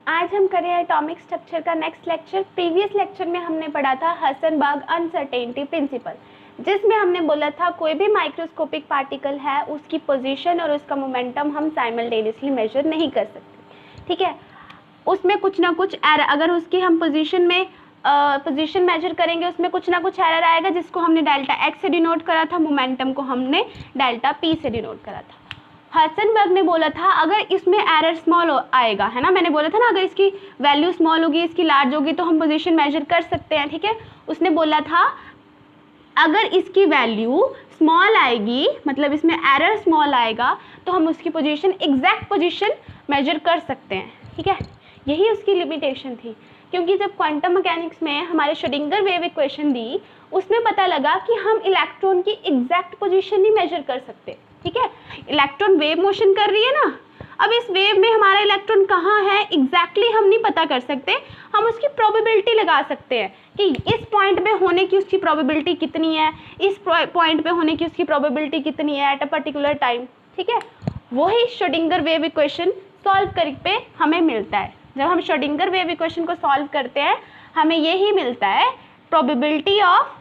आज हम कर रहे हैं एटॉमिक स्ट्रक्चर का नेक्स्ट लेक्चर। प्रीवियस लेक्चर में हमने पढ़ा था हसन-बाग अनसर्टेनिटी प्रिंसिपल, जिसमें हमने बोला था कोई भी माइक्रोस्कोपिक पार्टिकल है उसकी पोजीशन और उसका मोमेंटम हम साइमल्टेनियसली मेजर नहीं कर सकते। ठीक है, उसमें कुछ ना कुछ एरर, अगर उसकी हम पोजीशन मेजर करेंगे उसमें कुछ ना कुछ एरर आएगा, जिसको हमने डेल्टा एक्स से डिनोट करा था, मोमेंटम को हमने डेल्टा पी से डिनोट करा था। हसनबर्ग ने बोला था अगर इसमें एरर स्मॉल आएगा, है ना, मैंने बोला था ना अगर इसकी वैल्यू स्मॉल होगी, इसकी लार्ज होगी तो हम पोजीशन मेजर कर सकते हैं। ठीक है, उसने बोला था अगर इसकी वैल्यू स्मॉल आएगी, मतलब इसमें एरर स्मॉल आएगा, तो हम उसकी पोजीशन, एग्जैक्ट पोजीशन मेजर कर सकते हैं। ठीक है, यही उसकी लिमिटेशन थी, क्योंकि जब क्वांटम मैकेनिक्स में हमारे श्रोडिंगर वेव इक्वेशन दी, उसमें पता लगा कि हम इलेक्ट्रॉन की एग्जैक्ट पोजीशन नहीं मेजर कर सकते। ठीक है, इलेक्ट्रॉन वेव मोशन कर रही है ना, अब इस वेव में हमारा इलेक्ट्रॉन कहाँ है एग्जैक्टली हम नहीं पता कर सकते, हम उसकी प्रोबेबिलिटी लगा सकते हैं कि इस पॉइंट पे होने की उसकी प्रोबेबिलिटी कितनी है, इस पॉइंट पे होने की उसकी प्रोबेबिलिटी कितनी है एट अ पर्टिकुलर टाइम। ठीक है, वही श्रोडिंगर वेव इक्वेशन सॉल्व करके हमें मिलता है। जब हम श्रोडिंगर वेव इक्वेशन को सॉल्व करते हैं हमें यही मिलता है, probability of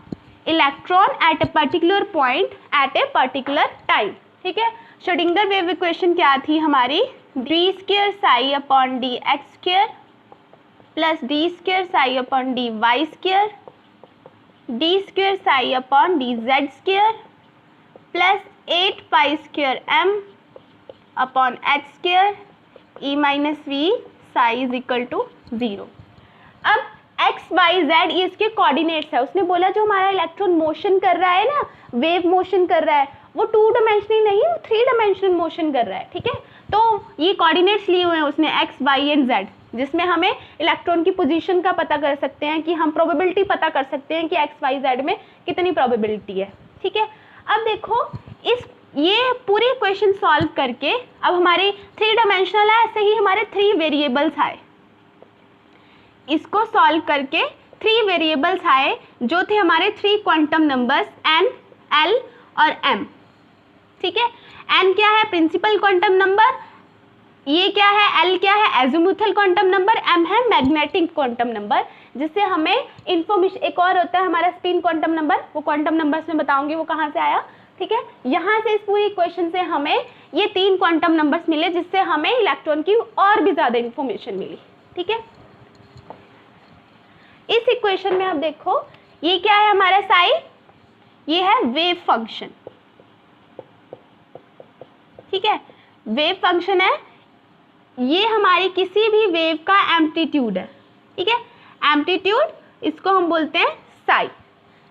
electron at a particular point at a particular time. ठीक है, श्रोडिंगर वेव इक्वेशन क्या थी हमारी, D square psi upon D x square plus D square psi upon D Y square, D square psi upon D Z square plus 8 pi square M upon H square E minus V psi is equal to 0। अब x Y Z ये इसके coordinates है। उसने बोला जो हमारा electron motion कर रहा है ना, वेव मोशन कर रहा है, वो 2 डायमेंशनल नहीं, 3 डायमेंशनल मोशन कर रहा है। ठीक है, तो ये कोऑर्डिनेट्स लिए हुए हैं उसने एक्स वाई एंड जेड, जिसमें हमें इलेक्ट्रॉन की पोजीशन का पता कर सकते हैं, कि हम प्रोबेबिलिटी पता कर सकते हैं कि एक्स वाई जेड में कितनी प्रोबेबिलिटी है। ठीक है, अब देखो ये पूरी इक्वेशन सॉल्व करके अब हमारे 3 डायमेंशनल है, ऐसे ही हमारे 3 वेरिएबल्स आए। इसको सॉल्व करके 3 वेरिएबल्स आए जो थे हमारे 3 क्वांटम नंबर्स एन, एल और एम। ठीक है, एन क्या है प्रिंसिपल क्वांटम नंबर, ये क्या है, एल क्या है एजीमुथल क्वांटम नंबर, एम है मैग्नेटिक क्वांटम नंबर, जिससे हमें इंफॉर्मेशन, एक और होता है हमारा स्पिन क्वांटम नंबर, वो क्वांटम नंबर्स में बताऊंगी वो कहाँ से आया। ठीक है, यहाँ से इस पूरी इक्वेशन से हमें ये 3 क्वांटम नंबर्स मिले, जिससे हमें इलेक्ट्रॉन की और भी ज्यादा इंफॉर्मेशन मिली। ठीक है, इस इक्वेशन में आप देखो ये क्या है हमारा साई, ये है वेव फंक्शन। ठीक है, वेव फंक्शन है, ये हमारी किसी भी वेव का एम्पलीट्यूड है। ठीक है, एम्पलीट्यूड इसको हम बोलते हैं साई,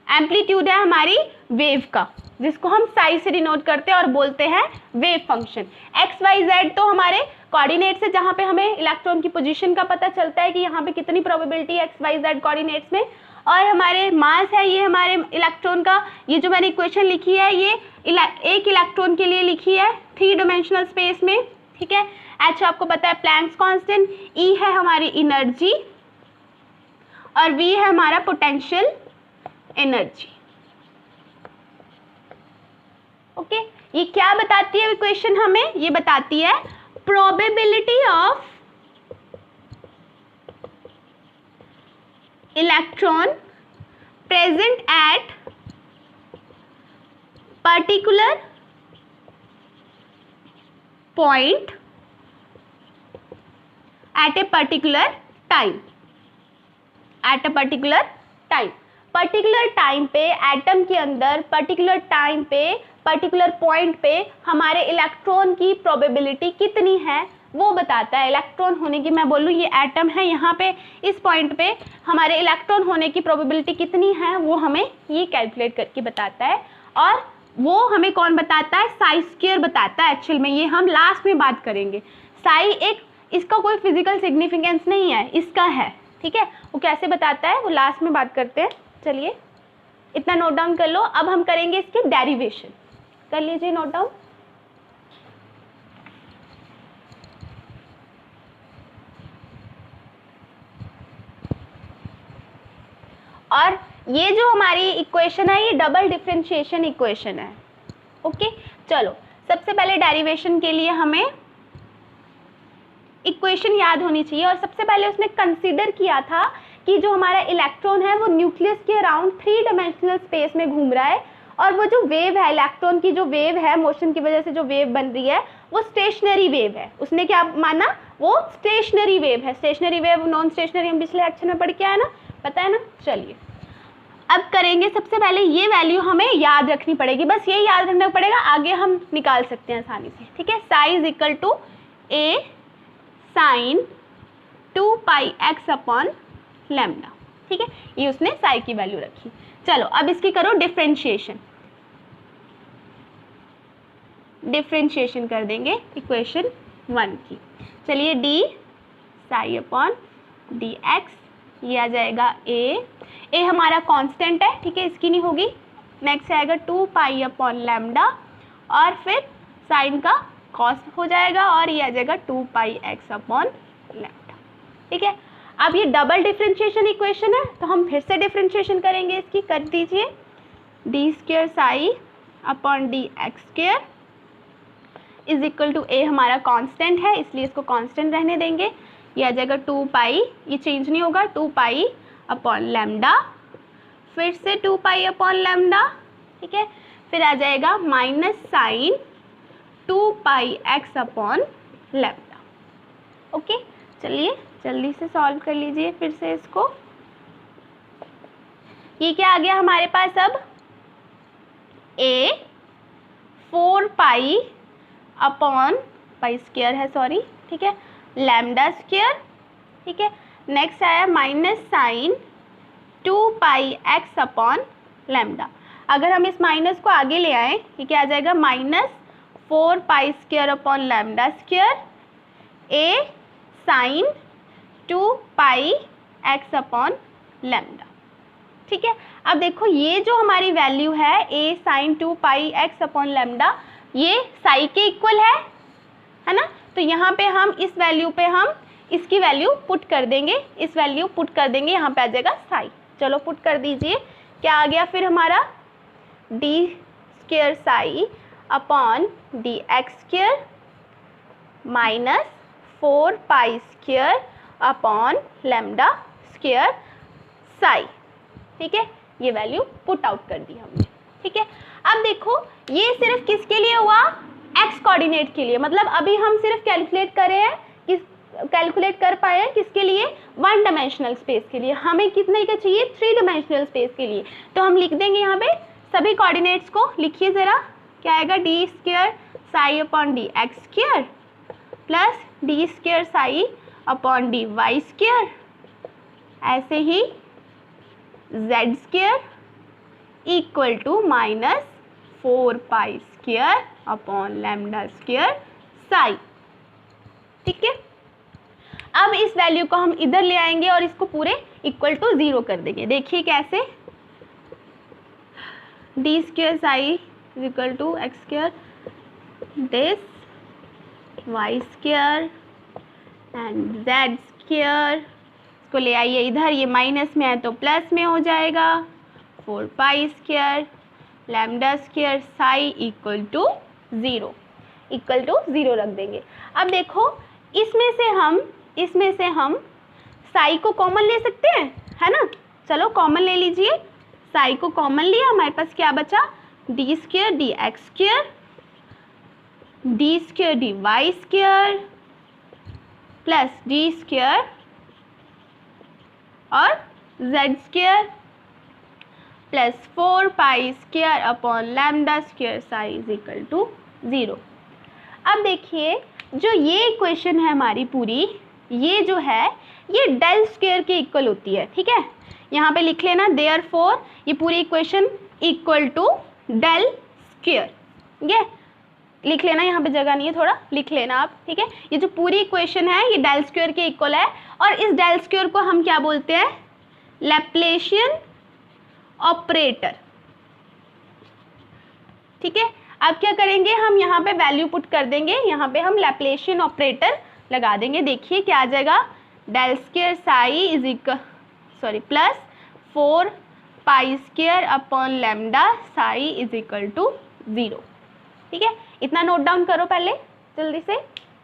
एम्पलीट्यूड है हमारी वेव का, जिसको हम साई से डिनोट करते हैं और बोलते हैं wave function. X Y Z तो हमारे कोऑर्डिनेट्स है, जहाँ पे हमें इलेक्ट्रॉन की पोजीशन का पता चलता है कि यहाँ पे कितनी प्रोबेबिलिटी है एक्स वाई जेड कोऑर्डिनेट्स में, और हमारे मास है ये हमारे इलेक्ट्रॉन का, ये जो मैंने इक्वेशन लिखी है ये एक इलेक्ट्रॉन के लिए लिखी है 3 डायमेंशनल स्पेस में। ठीक है, एच आपको पता है प्लैंक्स कांस्टेंट, ई है हमारी एनर्जी और वी है हमारा पोटेंशियल एनर्जी। ओके, ये क्या बताती है इक्वेशन हमें, ये बताती है probability of electron present at particular point at a particular time, at a particular time, particular time पे एटम के अंदर पर्टिकुलर टाइम पे पर्टिकुलर पॉइंट पे हमारे इलेक्ट्रॉन की प्रोबेबिलिटी कितनी है वो बताता है। इलेक्ट्रॉन होने की, मैं बोलूँ ये एटम है, यहाँ पे इस पॉइंट पे हमारे इलेक्ट्रॉन होने की प्रोबेबिलिटी कितनी है वो हमें ये कैलकुलेट करके बताता है, और वो हमें कौन बताता है, साई स्क्वायर बताता है। एक्चुअल में ये हम लास्ट में बात करेंगे। साई एक, इसका कोई फिजिकल सिग्निफिकेंस नहीं है, इसका है। ठीक है, वो कैसे बताता है वो लास्ट में बात करते हैं। चलिए इतना नोट डाउन कर लो, अब हम करेंगे इसके डेरिवेशन, कर लीजिए नोट डाउन। और ये जो हमारी इक्वेशन है ये डबल डिफरेंशिएशन इक्वेशन है। ओके, चलो सबसे पहले डेरिवेशन के लिए हमें इक्वेशन याद होनी चाहिए। और सबसे पहले उसने कंसीडर किया था कि जो हमारा इलेक्ट्रॉन है वो न्यूक्लियस के अराउंड 3 डायमेंशनल स्पेस में घूम रहा है, और वो जो वेव है, इलेक्ट्रॉन की जो वेव है, मोशन की वजह से जो वेव बन रही है वो स्टेशनरी वेव है। उसने क्या माना, वो स्टेशनरी वेव है। स्टेशनरी वेव, नॉन स्टेशनरी हम पिछले लेक्चर में पढ़ के आए ना, पता है ना। चलिए अब करेंगे, सबसे पहले ये वैल्यू हमें याद रखनी पड़ेगी, बस ये याद रखना पड़ेगा, आगे हम निकाल सकते हैं आसानी से, ठीक है। Psi is equal to A sine 2 pi x upon lambda, ठीक है। ये उसने साई की वैल्यू रखी। चलो अब इसकी करो डिफरेंशिएशन, डिफरेंशिएशन कर देंगे इक्वेशन 1 की। चलिए D Sai upon D x, ये आ जाएगा ए हमारा कांस्टेंट है, ठीक है, इसकी नहीं होगी। नेक्स्ट आएगा 2 पाई अपॉन लैम्डा, और फिर साइन का कॉस हो जाएगा, और ये आ जाएगा 2 पाई एक्स अपॉन लैम्डा, ठीक है। अब ये डबल डिफरेंशिएशन इक्वेशन है, तो हम फिर से डिफरेंशिएशन करेंगे इसकी। कर दीजिए D square psi upon D x square is equal to A हमारा कांस्टेंट है, इसलिए इसको कांस्टेंट रहने देंगे। ये आ जाएगा 2 पाई, ये चेंज नहीं होगा, 2 पाई अपॉन लैम्डा, फिर से 2 पाई अपॉन लैम्डा, ठीक है। फिर आ जाएगा minus sign 2 pi x upon lambda. Okay, चलिए जल्दी से सॉल्व कर लीजिए फिर से इसको। ये क्या आ गया हमारे पास अब, ए 4 पाई अपॉन पाई स्क्वायर है, सॉरी, ठीक है, लैम्डा स्क्वायर, ठीक है। नेक्स्ट आया minus sign 2 pi x upon lambda. अगर हम इस माइनस को आगे ले आए, ये क्या आ जाएगा, minus 4 pi square upon lambda square A sine 2 pi x upon lambda, ठीक है। अब देखो ये जो हमारी वैल्यू है A sine 2 pi x upon lambda, ये साई के इक्वल है ना। तो यहाँ पे हम इस वैल्यू पे हम इसकी वैल्यू पुट कर देंगे, इस वैल्यू पुट कर देंगे, यहाँ पे आ जाएगा साई। चलो पुट कर दीजिए, क्या आ गया फिर हमारा, D square psi upon D x square minus 4 pi square upon lambda square psi, ठीक है। ये वैल्यू पुट आउट कर दी हमने, ठीक है। अब देखो ये सिर्फ किसके लिए हुआ, एक्स कोऑर्डिनेट के लिए, मतलब अभी हम सिर्फ कैलकुलेट कर रहे हैं, कैलकुलेट कर पाए हैं किसके लिए, 1 डायमेंशनल स्पेस के लिए। हमें कितने का चाहिए, 3 डायमेंशनल स्पेस के लिए। तो हम लिख देंगे यहाँ पे सभी कोऑर्डिनेट्स को, लिखिए ज़रा, क्या आएगा, d square psi upon D x square plus D square psi upon D Y square, ऐसे ही z square equal to minus 4 pi square upon lambda square psi, ठीक है। अब इस वैल्यू को हम इधर ले आएंगे और इसको पूरे इक्वल टू 0 कर देंगे। देखिए कैसे, D square psi is equal to X square this Y square and Z square, इसको ले आइए इधर, ये माइनस में है तो प्लस में हो जाएगा, 4 pi square lambda square psi equal to 0 रख देंगे। अब देखो इसमें से हम साई को कॉमन ले सकते हैं, है ना। चलो कॉमन ले लीजिए, साई को कॉमन लिया, हमारे पास क्या बचा, d square d x square D square d Y square plus D square और z square plus 4 pi square upon lambda square psi is equal to 0। अब देखिए जो ये इक्वेशन है हमारी पूरी, ये जो है ये डेल स्क्वायर के इक्वल होती है, ठीक है। यहाँ पे लिख लेना देयरफॉर ये पूरी equation equal to del square, ये लिख लेना, यहाँ पे जगह नहीं है, थोड़ा लिख लेना आप, ठीक है। ये जो पूरी इक्वेशन है ये डेल स्क्वायर के इक्वल है, और इस डेल स्क्वायर को हम क्या बोलते हैं, लैप्लेशियन ऑपरेटर, ठीक है। अब क्या करेंगे, हम यहाँ पे वैल्यू पुट कर देंगे, यहाँ पे हम लैप्लेशियन ऑपरेटर लगा देंगे। देखिए क्या आ जाएगा, del square psi is equal plus 4 pi square upon lambda psi is equal to 0, ठीक है। इतना नोट डाउन करो पहले, जल्दी से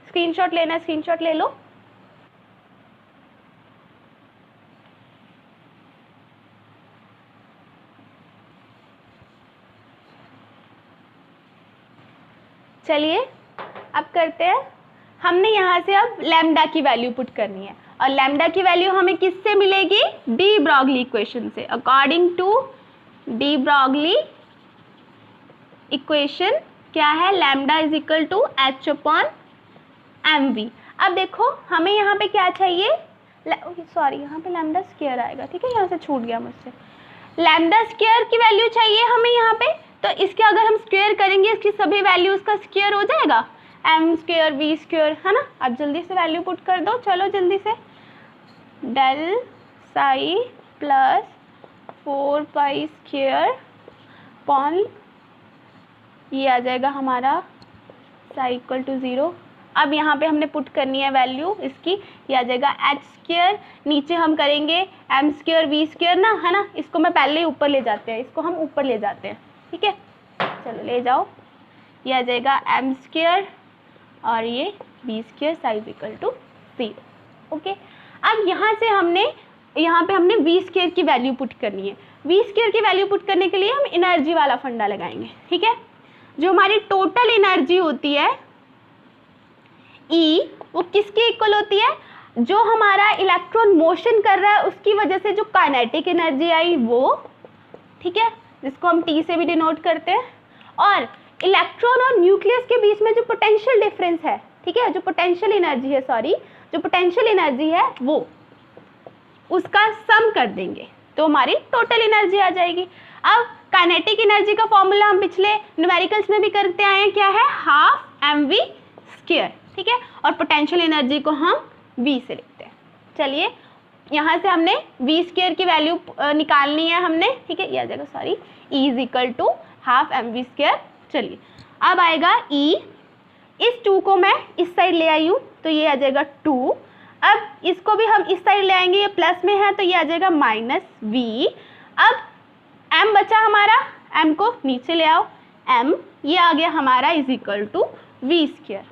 स्क्रीनशॉट लेना, स्क्रीनशॉट ले लो। चलिए अब करते हैं, हमने यहाँ से अब लैम्डा की वैल्यू पुट करनी है और लैम्डा की वैल्यू हमें किससे मिलेगी, डी ब्रॉगली इक्वेशन से। According to de Broglie equation क्या है, lambda is equal to H upon M V. अब देखो हमें यहाँ पे क्या चाहिए, सॉरी यहाँ पे लैम्डा स्क्वायर आएगा, ठीक है, यहाँ से छूट गया मुझसे, लैम्डा स्क्वायर की वैल्यू चाहिए हमें यहाँ पे। तो इसके अगर हम स्क्वायर करेंगे इसकी सभी वैल्यूज का स्क्वायर हो जाएगा, एम स्क्वायर वी स्क्वायर, है ना। अब जल्दी से वैल्यू पुट कर दो, चलो जल्दी से, del psi plus 4 pi square upon, ये आ जाएगा हमारा साई इक्वल टू 0। अब यहाँ पे हमने पुट करनी है वैल्यू इसकी, ये आ जाएगा एच स्क्वायर, नीचे हम करेंगे एम स्क्वायर वी स्क्वायर ना, है ना, इसको मैं पहले ही ऊपर ले जाते हैं, इसको हम ऊपर ले जाते हैं, ठीक है, चलो ले जाओ, ये आ जाएगा एम स्क्वायर और ये V square psi equal to 0। Okay, अब यहाँ से यहाँ पे हमने वी स्क्वायर की वैल्यू पुट करनी है। वी स्क्वायर की वैल्यू पुट करने के लिए हम एनर्जी वाला फंडा लगाएंगे, ठीक है। जो हमारी टोटल एनर्जी होती है E, वो किसके इक्वल होती है, जो हमारा इलेक्ट्रॉन मोशन कर रहा है उसकी वजह से जो काइनेटिक एनर्जी आई वो, ठीक है, जिसको हम T से भी डिनोट करते हैं, और इलेक्ट्रॉन और न्यूक्लियस के बीच में जो पोटेंशियल डिफरेंस है, ठीक है, जो पोटेंशियल एनर्जी है, सॉरी, जो पोटेंशियल एनर्जी है वो, उसका सम कर देंगे तो हमारी टोटल एनर्जी आ जाएगी। अब काइनेटिक एनर्जी का फॉर्मूला हम पिछले न्यूमेरिकल्स में भी करते आए हैं, क्या है, हाफ एम वी स्क्वायर, ठीक है, और पोटेंशियल एनर्जी को हम V से लिखते हैं। चलिए यहाँ से हमने V स्क्वायर की वैल्यू निकालनी है हमने, ठीक है, ये आ जाएगा, sorry, E is equal to half M V square. चलिए अब आएगा E, इस 2 को मैं इस साइड ले आई हूँ तो ये आ जाएगा 2, अब इसको भी हम इस साइड ले आएंगे, ये प्लस में है तो ये आ जाएगा माइनस V। अब M बचा हमारा, M को नीचे ले आओ, M ये आ गया हमारा is equal to V square,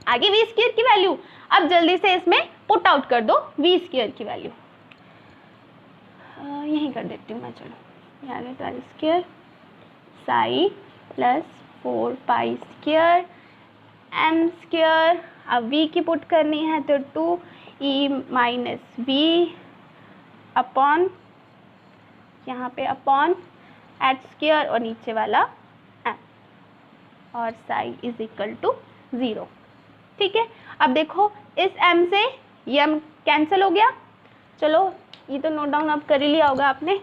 आगे वी स्क्वायर की वैल्यू, अब जल्दी से इसमें पुट आउट कर दो वी स्क्वायर की वैल्यू, यहीं कर देती हूँ मैं, चलो यहाँ आगे 12 square psi plus 4 pi square M square, अब वी की पुट करनी है तो 2 ई माइनस वी अपॉन, यहाँ पे अपॉन एच स्क्वायर और नीचे वाला एम, और साई इज इक्वल टू 0, ठीक है। अब देखो इस m से ये m कैंसिल हो गया, चलो ये तो नोट डाउन अब कर ही लिया होगा आपने,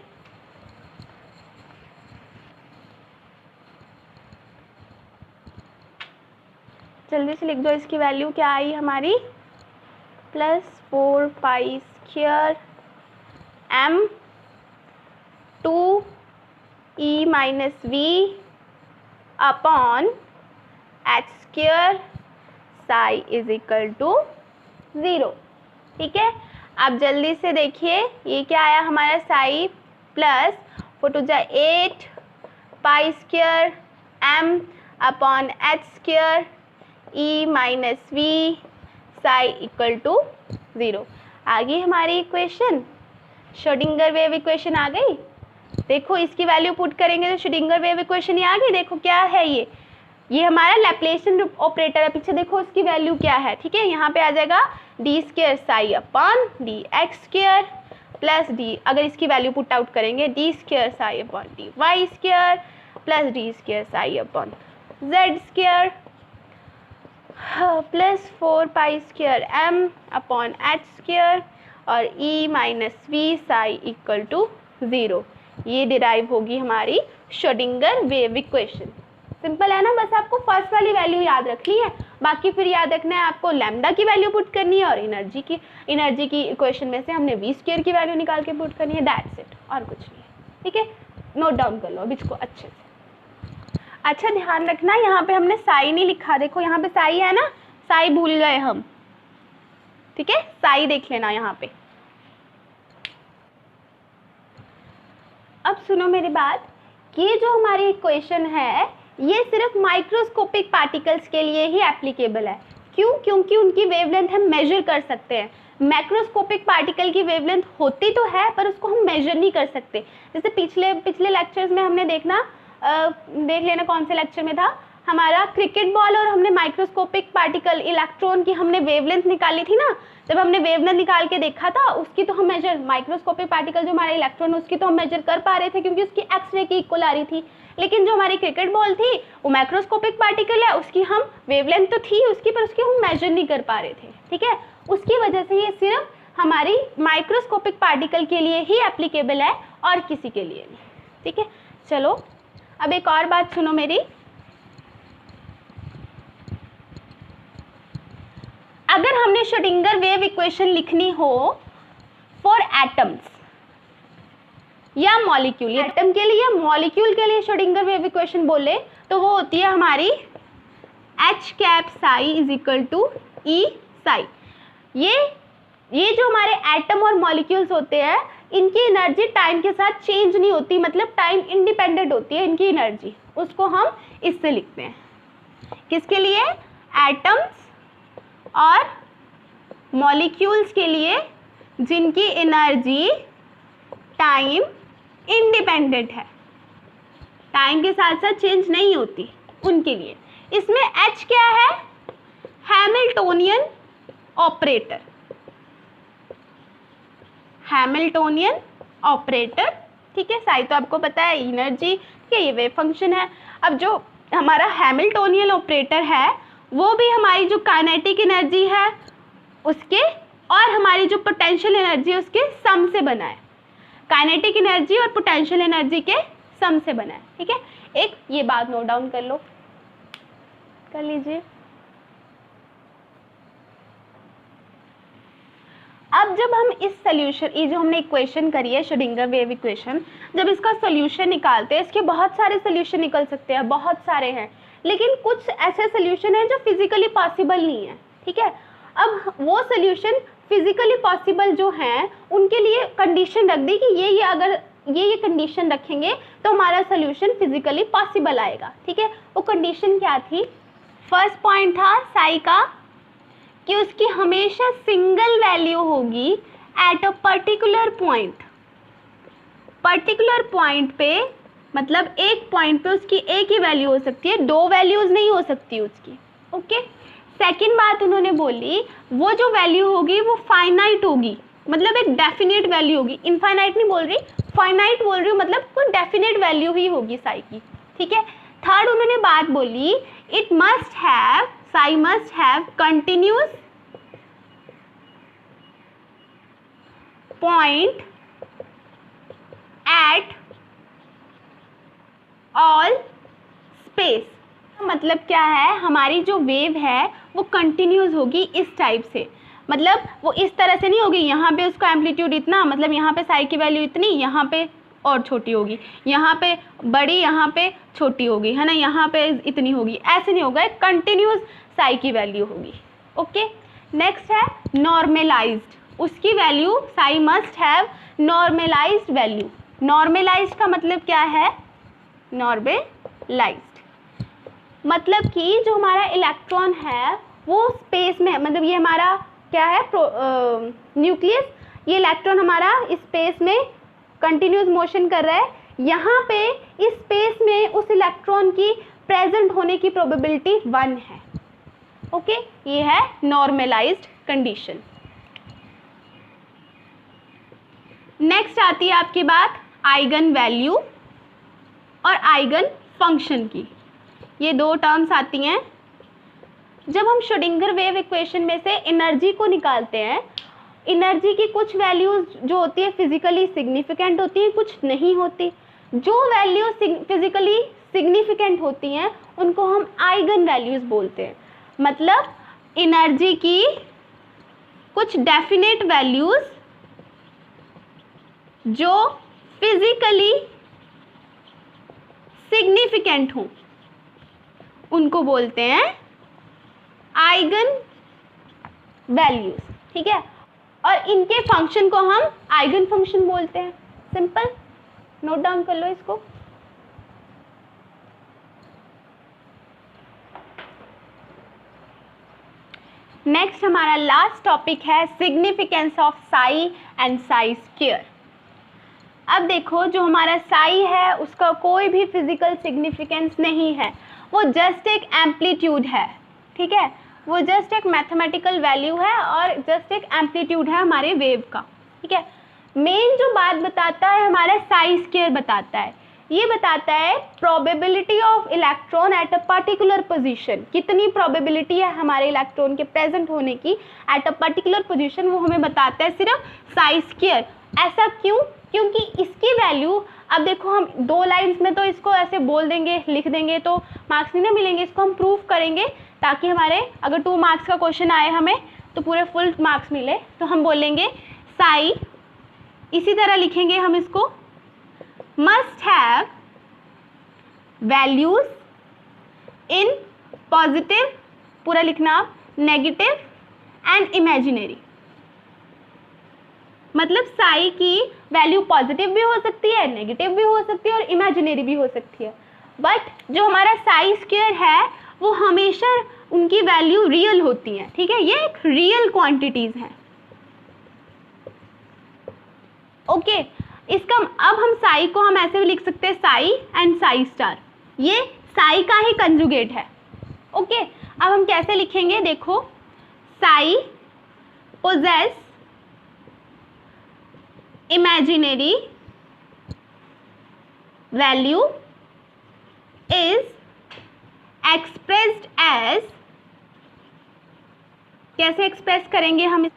जल्दी से लिख दो इसकी वैल्यू क्या आई हमारी, plus 4 pi square m 2 e minus V upon H square psi is equal to 0, ठीक है। अब जल्दी से देखिए ये क्या आया हमारा, साई प्लस 4 टू जा 8 pi square m upon H square e minus V psi equal to 0। आ गई हमारी इक्वेशन, श्रोडिंगर वेव इक्वेशन आ गई। देखो इसकी वैल्यू पुट करेंगे तो श्रोडिंगर वेव इक्वेशन ये आ गई। देखो क्या है ये हमारा लैप्लेशियन ऑपरेटर है, पीछे देखो उसकी वैल्यू क्या है, ठीक है। यहाँ पे आ जाएगा d square psi upon D x square plus d, अगर इसकी वैल्यू पुट आउट करेंगे d square psi upon D Y square plus D square psi upon z square plus 4 pi square M upon H square और E minus V psi equal to 0। ये derive होगी हमारी Schrodinger wave equation. Simple है ना, बस आपको first वाली value याद रखनी है, बाकी फिर याद रखना है आपको लैम्डा की वैल्यू पुट करनी है और एनर्जी की इक्वेशन में से हमने वी स्क्वायर की वैल्यू निकाल के पुट करनी है, दैट्स इट, और कुछ नहीं है, ठीक है। नोट डाउन कर लो अब इसको अच्छे से। अच्छा ध्यान रखना यहाँ पे हमने साई नहीं लिखा, देखो यहाँ पे साई है ना, साई भूल गए हम, ठीक है, साई देख लेना यहाँ पे। अब सुनो मेरी बात, ये जो हमारी इक्वेशन है ये सिर्फ माइक्रोस्कोपिक पार्टिकल्स के लिए ही एप्लीकेबल है। क्यों? क्योंकि उनकी वेवलेंथ हम मेजर कर सकते हैं। मैक्रोस्कोपिक पार्टिकल की वेवलेंथ होती तो है पर उसको हम मेजर नहीं कर सकते। जैसे पिछले लेक्चर्स में हमने देख लेना कौन से लेक्चर में था, हमारा क्रिकेट बॉल और हमने माइक्रोस्कोपिक पार्टिकल इलेक्ट्रॉन की हमने वेवलेंथ निकाली थी ना, जब हमने वेवलेंथ निकाल के देखा था उसकी तो हम मेजर, माइक्रोस्कोपिक पार्टिकल जो हमारा इलेक्ट्रॉन उसकी तो हम मेजर कर पा रहे थे क्योंकि उसकी एक्सरे की इक्वल आ रही थी। लेकिन जो हमारी क्रिकेट बॉल थी वो माइक्रोस्कोपिक पार्टिकल है, उसकी हम वेवलेंथ तो थी उसकी पर उसकी हम मेजर नहीं कर पा रहे थे। ठीक है, उसकी वजह से ये सिर्फ हमारी माइक्रोस्कोपिक पार्टिकल के लिए ही एप्लीकेबल है और किसी के लिए नहीं। ठीक है, चलो अब एक और बात सुनो मेरी। अगर हमने श्रोडिंगर वेव इक्वेशन लिखनी हो फॉर एटम्स या मॉलिक्यूल, एटम के लिए या मॉलिक्यूल के लिए श्रोडिंगर वेव इक्वेशन बोले तो वो होती है हमारी H cap psi is equal to E psi. ये जो हमारे एटम और मॉलिक्यूल्स होते हैं इनकी एनर्जी टाइम के साथ चेंज नहीं होती, मतलब टाइम इंडिपेंडेंट होती है इनकी एनर्जी, उसको हम इससे लिखते हैं। किसके लिए? एटम्स और मॉलिक्यूल्स के लिए जिनकी एनर्जी टाइम इंडिपेंडेंट है, टाइम के साथ साथ चेंज नहीं होती, उनके लिए। इसमें H क्या है? Hamiltonian operator, Hamiltonian operator. ठीक है, साई तो आपको पता है एनर्जी के ये वेव फंक्शन है। अब जो हमारा हैमिल्टोनियन ऑपरेटर है वो भी हमारी जो काइनेटिक एनर्जी है उसके और हमारी जो पोटेंशियल एनर्जी है उसके सम से बना है, काइनेटिक एनर्जी और पोटेंशियल एनर्जी के सम से बना है। ठीक है, एक ये बात नोट डाउन कर लो, कर लीजिए। अब जब हम इस सोल्यूशन, ये जो हमने इक्वेशन करी है श्रोडिंगर वेव इक्वेशन, जब इसका सोल्यूशन निकालते हैं, इसके बहुत सारे सोल्यूशन निकल सकते हैं, बहुत सारे हैं, लेकिन कुछ ऐसे सोल्यूशन हैं जो फिजिकली पॉसिबल नहीं है। ठीक है, अब वो सोल्यूशन फिजिकली पॉसिबल जो हैं उनके लिए कंडीशन रख दी कि ये अगर ये कंडीशन रखेंगे तो हमारा सोल्यूशन फिजिकली पॉसिबल आएगा। ठीक है, वो कंडीशन क्या थी? फर्स्ट पॉइंट था साई का कि उसकी हमेशा सिंगल वैल्यू होगी eight a particular point. Particular point पे मतलब एक पॉइंट पे उसकी एक ही वैल्यू हो सकती है, दो वैल्यूज नहीं हो सकती उसकी। ओके, सेकंड बात उन्होंने बोली वो जो वैल्यू होगी वो फाइनाइट होगी, मतलब एक डेफिनेट वैल्यू होगी, इनफाइनाइट नहीं बोल रही, फाइनाइट बोल रही हूँ, मतलब कोई डेफिनेट वैल्यू ही होगी साई की। ठीक है, थर्ड उन्होंने बात बोली it must have, Sai must have continuous point at all space. मतलब क्या है, हमारी जो वेव है वो कंटिन्यूस होगी इस टाइप से, मतलब वो इस तरह से नहीं होगी यहाँ पे उसका एम्पलीट्यूड इतना, मतलब यहाँ पे साई की वैल्यू इतनी, यहाँ पे और छोटी होगी, यहाँ पे बड़ी, यहाँ पे छोटी होगी, है ना, यहाँ पे इतनी होगी, ऐसे नहीं होगा, एक कंटिन्यूस साई की वैल्यू होगी। ओके, नेक्स्ट है नॉर्मलाइज्ड, उसकी value psi must have normalised value. Normalised का मतलब क्या है? नॉर्मलाइज्ड मतलब कि जो हमारा इलेक्ट्रॉन है वो स्पेस में, मतलब ये हमारा क्या है, न्यूक्लियस, ये इलेक्ट्रॉन हमारा स्पेस में कंटिन्यूस मोशन कर रहा है, यहाँ पे इस स्पेस में उस इलेक्ट्रॉन की प्रेजेंट होने की प्रोबेबिलिटी 1 है। ओके, ये है नॉर्मलाइज्ड कंडीशन। नेक्स्ट आती है आपकी बात आइगन वैल्यू और आइगन फंक्शन की। ये दो टर्म्स आती हैं जब हम श्रोडिंगर वेव इक्वेशन में से एनर्जी को निकालते हैं। एनर्जी की कुछ वैल्यूज जो होती है फिजिकली सिग्निफिकेंट होती हैं, कुछ नहीं होती। जो वैल्यू फिजिकली सिग्निफिकेंट होती हैं उनको हम आइगन वैल्यूज बोलते हैं। मतलब एनर्जी की कुछ डेफिनेट वैल्यूज जो फिजिकली सिग्निफिकेंट हों उनको बोलते हैं आइगन वैल्यूज। ठीक है, और इनके फंक्शन को हम आइगन फंक्शन बोलते हैं। सिंपल, नोट डाउन कर लो इसको। नेक्स्ट हमारा लास्ट टॉपिक है significance of Sai and Sai square. अब देखो, जो हमारा साई है उसका कोई भी फिजिकल सिग्निफिकेंस नहीं है, वो जस्ट एक एम्पलीट्यूड है, ठीक है, वो जस्ट एक मैथमेटिकल वैल्यू है और जस्ट एक एम्पलीट्यूड है हमारे वेव का, ठीक है। मेन जो बात बताता है हमारा साई स्क्वायर बताता है, ये बताता है probability of electron at a particular position, कितनी प्रोबेबिलिटी है हमारे इलेक्ट्रॉन के प्रेजेंट होने की एट अ पर्टिकुलर पोजीशन, वो हमें बताता है सिर्फ साई स्क्वायर। ऐसा क्यों? क्योंकि इसकी वैल्यू, अब देखो हम 2 लाइंस में तो इसको ऐसे बोल देंगे, लिख देंगे तो मार्क्स नहीं ना मिलेंगे, इसको हम प्रूव करेंगे ताकि हमारे अगर 2 मार्क्स का क्वेश्चन आए हमें तो पूरे फुल मार्क्स मिले। तो हम बोलेंगे साई, इसी तरह लिखेंगे हम इसको, must have values in positive, पूरा लिखना आप, नेगेटिव एंड इमेजिनरी। मतलब साई की वैल्यू पॉजिटिव भी हो सकती है, नेगेटिव भी हो सकती है और इमेजिनरी भी हो सकती है, बट जो हमारा साई स्क्वायर है वो हमेशा उनकी वैल्यू रियल होती है, ठीक है, ये एक रियल क्वांटिटीज हैं। ओके, इसका अब हम साई को हम ऐसे भी लिख सकते हैं साई एंड साई स्टार, ये साई का ही कंजुगेट है। ओके, अब हम कैसे लिखेंगे, देखो, psi possess imaginary value is expressed as, कैसे एक्सप्रेस करेंगे हम,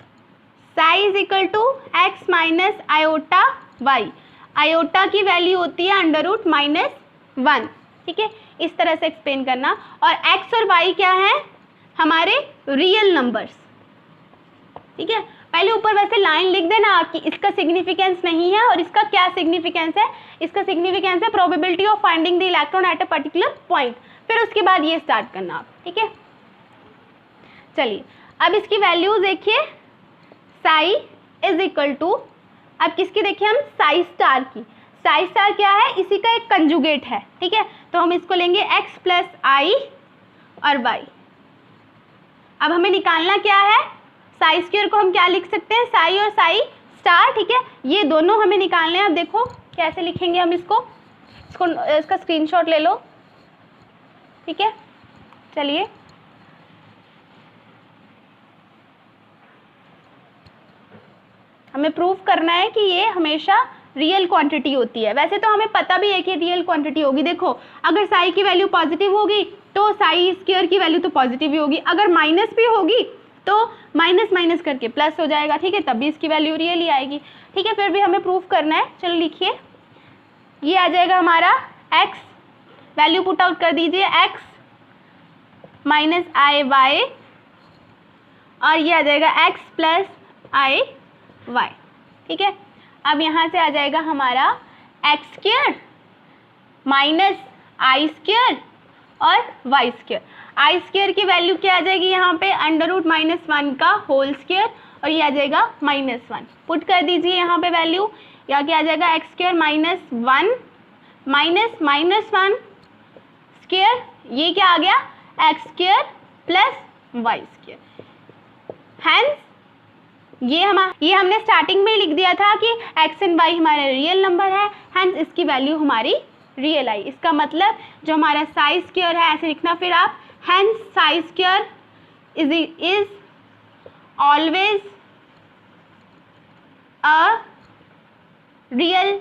psi is equal to X minus iota Y, iota की वैल्यू होती है √-1, ठीक है, इस तरह से एक्सप्लेन करना। और x और y क्या है, हमारे रियल नंबर्स, ठीक है। पहले ऊपर वैसे लाइन लिख देना आपकी, इसका सिग्निफिकेंस नहीं है और इसका क्या सिग्निफिकेंस है, इसका सिग्निफिकेंस है probability of finding the electron at a particular point, फिर उसके बाद ये स्टार्ट करना आप, ठीक है। चलिए अब इसकी वैल्यूज देखिए, साई इज इक्वल टू, अब किसकी देखिए हम, साई स्टार की, साई स्टार क्या है, इसी का एक कंजुगेट है, ठीक है, तो हम इसको लेंगे x प्लस आई और y। अब हमें निकालना क्या है, साई स्क्वायर को हम क्या लिख सकते हैं, साई और साई स्टार, ठीक है, ये दोनों हमें निकालने हैं। अब देखो कैसे लिखेंगे हम इसको इसका स्क्रीनशॉट ले लो, ठीक है। चलिए हमें प्रूव करना है कि ये हमेशा रियल क्वांटिटी होती है, वैसे तो हमें पता भी है कि रियल क्वांटिटी होगी। देखो अगर साई की वैल्यू पॉजिटिव होगी तो साई स्क्वायर की वैल्यू तो पॉजिटिव ही होगी, अगर माइनस भी होगी तो माइनस माइनस करके प्लस हो जाएगा, ठीक है, तब भी इसकी वैल्यू रियल ही आएगी, ठीक है। फिर भी हमें प्रूव करना है, चलो लिखिए, ये आ जाएगा हमारा x, वैल्यू पुट आउट कर दीजिए, x माइनस आई वाई, और ये आ जाएगा x प्लस आई वाई, ठीक है। अब यहाँ से आ जाएगा हमारा एक्स स्क्वायर माइनस आई स्क्वायर और वाई स्क्वायर, आई स्क्वायर की वैल्यू क्या आ जाएगी यहाँ पे, √-1 का होल स्क्वायर, और ये आ जाएगा -1, पुट कर दीजिए यहाँ पे वैल्यू, या क्या आ जाएगा एक्स स्क्वायर -1 माइनस -1 स्क्वायर, ये क्या आ गया, X square plus Y square. Hence ये हमने स्टार्टिंग में लिख दिया था कि x एंड y हमारे रियल नंबर है, हैंस इसकी वैल्यू हमारी रियल आई। इसका मतलब जो हमारा साई स्क्वायर है, ऐसे लिखना फिर आप, hence psi square is always a real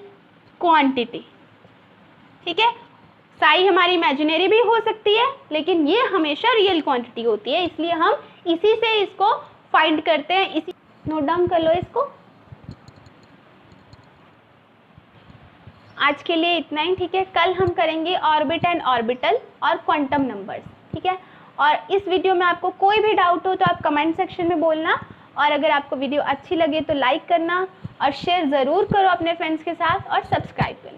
quantity, ठीक है। साई हमारी इमेजिनरी भी हो सकती है लेकिन ये हमेशा रियल क्वांटिटी होती है, इसलिए हम इसी से इसको फाइंड करते हैं। इसी नोट डाउन कर लो इसको। आज के लिए इतना ही, ठीक है। कल हम करेंगे ऑर्बिट एंड ऑर्बिटल और क्वांटम नंबर्स, ठीक है। और इस वीडियो में आपको कोई भी डाउट हो तो आप कमेंट सेक्शन में बोलना, और अगर आपको वीडियो अच्छी लगे तो लाइक करना और शेयर ज़रूर करो अपने फ्रेंड्स के साथ और सब्सक्राइब करना।